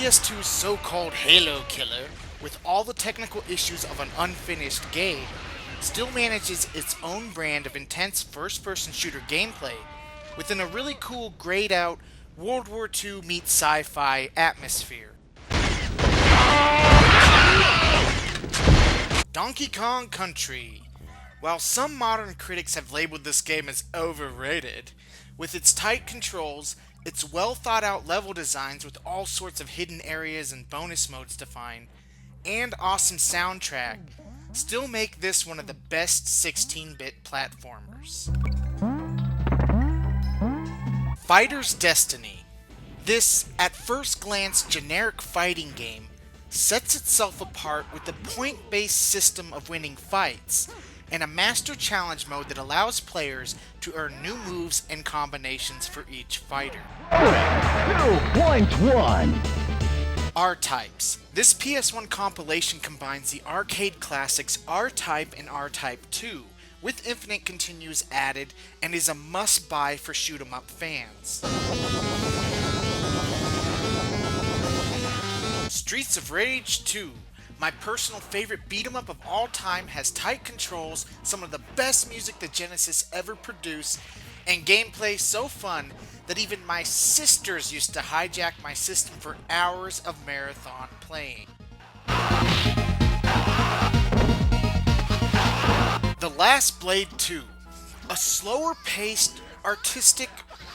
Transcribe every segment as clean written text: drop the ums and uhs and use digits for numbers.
PS2's so-called Halo killer, with all the technical issues of an unfinished game, still manages its own brand of intense first-person shooter gameplay within a really cool grayed-out World War II meets sci-fi atmosphere. Donkey Kong Country. While some modern critics have labeled this game as overrated, with its tight controls, its well-thought-out level designs with all sorts of hidden areas and bonus modes defined, and awesome soundtrack, still make this one of the best 16-bit platformers. Fighter's Destiny. This, at first glance, generic fighting game sets itself apart with the point-based system of winning fights, and a master challenge mode that allows players to earn new moves and combinations for each fighter. 2.1 R-Types. This PS1 compilation combines the arcade classics R-Type and R-Type 2, with Infinite Continues added, and is a must-buy for shoot-'em-up fans. Streets of Rage 2. My personal favorite beat-em-up of all time, has tight controls, some of the best music the Genesis ever produced, and gameplay so fun that even my sisters used to hijack my system for hours of marathon playing. The Last Blade 2. A slower-paced, artistic,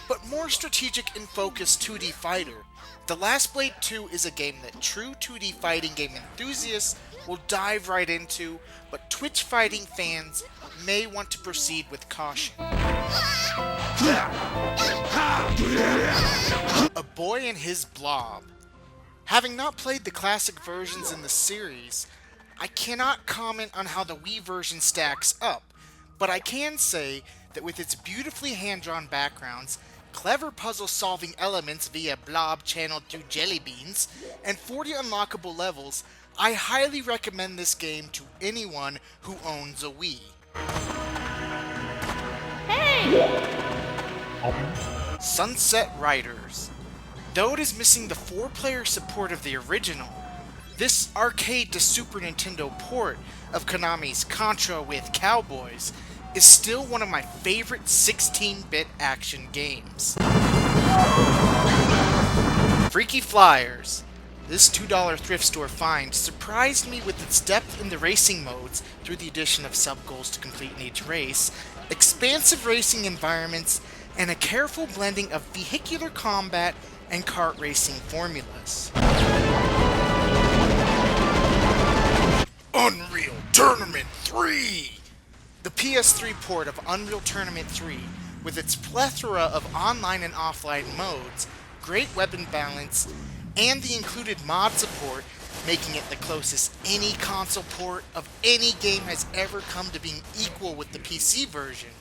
but more strategic and focused 2D fighter. The Last Blade 2 is a game that true 2D fighting game enthusiasts will dive right into, but Twitch fighting fans may want to proceed with caution. A Boy and His Blob. Having not played the classic versions in the series, I cannot comment on how the Wii version stacks up, but I can say that with its beautifully hand-drawn backgrounds, clever puzzle-solving elements via blob channeled through jelly beans, and 40 unlockable levels, I highly recommend this game to anyone who owns a Wii. Hey! Sunset Riders. Though it is missing the 4-player support of the original, this arcade to Super Nintendo port of Konami's Contra with Cowboys is still one of my favorite 16-bit action games. Freaky Flyers. This $2 thrift store find surprised me with its depth in the racing modes through the addition of sub-goals to complete in each race, expansive racing environments, and a careful blending of vehicular combat and kart racing formulas. Unreal Tournament 3! The PS3 port of Unreal Tournament 3, with its plethora of online and offline modes, great weapon balance, and the included mod support, making it the closest any console port of any game has ever come to being equal with the PC version,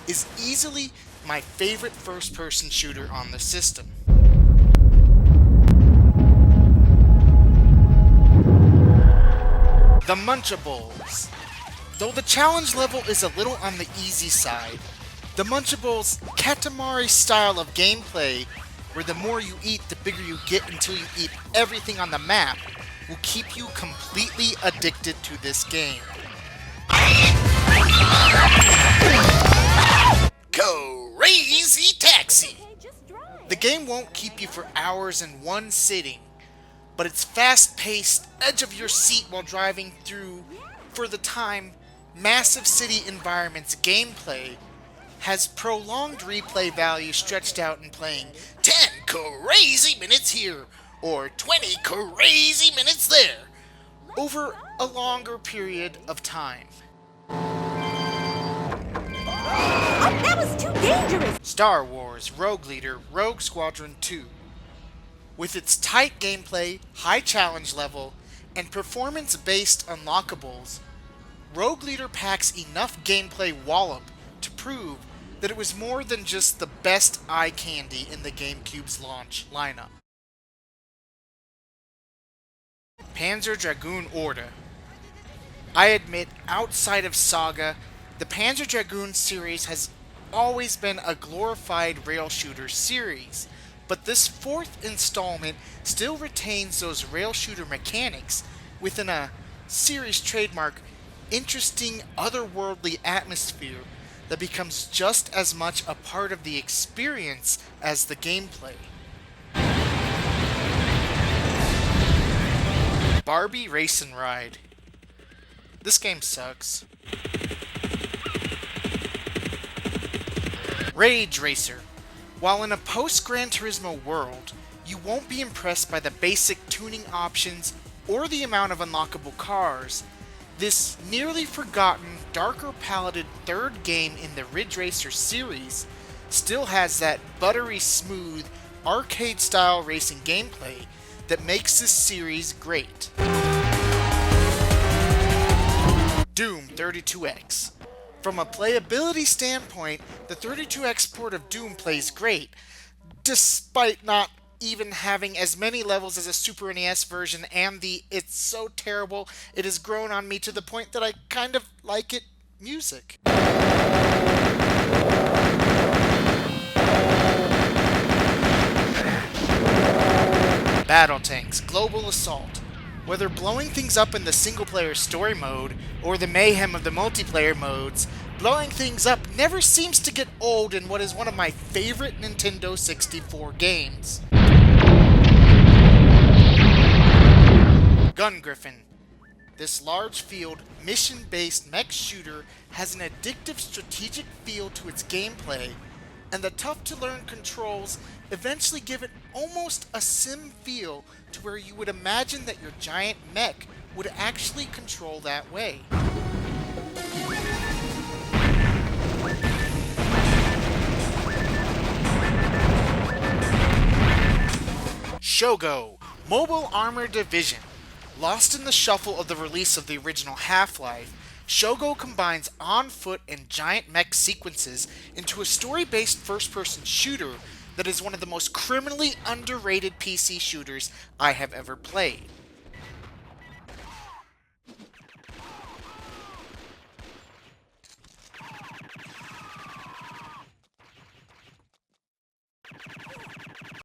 is easily my favorite first-person shooter on the system. The Munchables. Though the challenge level is a little on the easy side, the Munchables' Katamari style of gameplay, where the more you eat, the bigger you get until you eat everything on the map, will keep you completely addicted to this game. Crazy Taxi! The game won't keep you for hours in one sitting, but its fast-paced, edge-of-your-seat while driving through, for the time, massive city environments gameplay has prolonged replay value stretched out in playing 10 crazy minutes here, or 20 crazy minutes there, over a longer period of time. Oh, that was too dangerous! Star Wars Rogue Leader Rogue Squadron 2. With its tight gameplay, high challenge level, and performance-based unlockables, Rogue Leader packs enough gameplay wallop to prove that it was more than just the best eye candy in the Gamecube's launch lineup. Panzer Dragoon Order. I admit, outside of Saga, the Panzer Dragoon series has always been a glorified rail shooter series, but this fourth installment still retains those rail shooter mechanics within a series trademark interesting otherworldly atmosphere that becomes just as much a part of the experience as the gameplay. Barbie Race and Ride. This game sucks. Rage Racer. While in a post-Gran Turismo world, you won't be impressed by the basic tuning options or the amount of unlockable cars, this nearly forgotten, darker paleted third game in the Ridge Racer series still has that buttery smooth, arcade-style racing gameplay that makes this series great. Doom 32X. From a playability standpoint, the 32X port of Doom plays great, despite not even having as many levels as a Super NES version and the "it's so terrible, it has grown on me to the point that I kind of like it" music. Battletanx Global Assault. Whether blowing things up in the single-player story mode or the mayhem of the multiplayer modes, blowing things up never seems to get old in what is one of my favorite Nintendo 64 games. GunGriffin. This large-field, mission-based mech shooter has an addictive strategic feel to its gameplay, and the tough-to-learn controls eventually give it almost a sim feel to where you would imagine that your giant mech would actually control that way. Shogo, Mobile Armor Division. Lost in the shuffle of the release of the original Half-Life, Shogo combines on-foot and giant mech sequences into a story-based first-person shooter that is one of the most criminally underrated PC shooters I have ever played.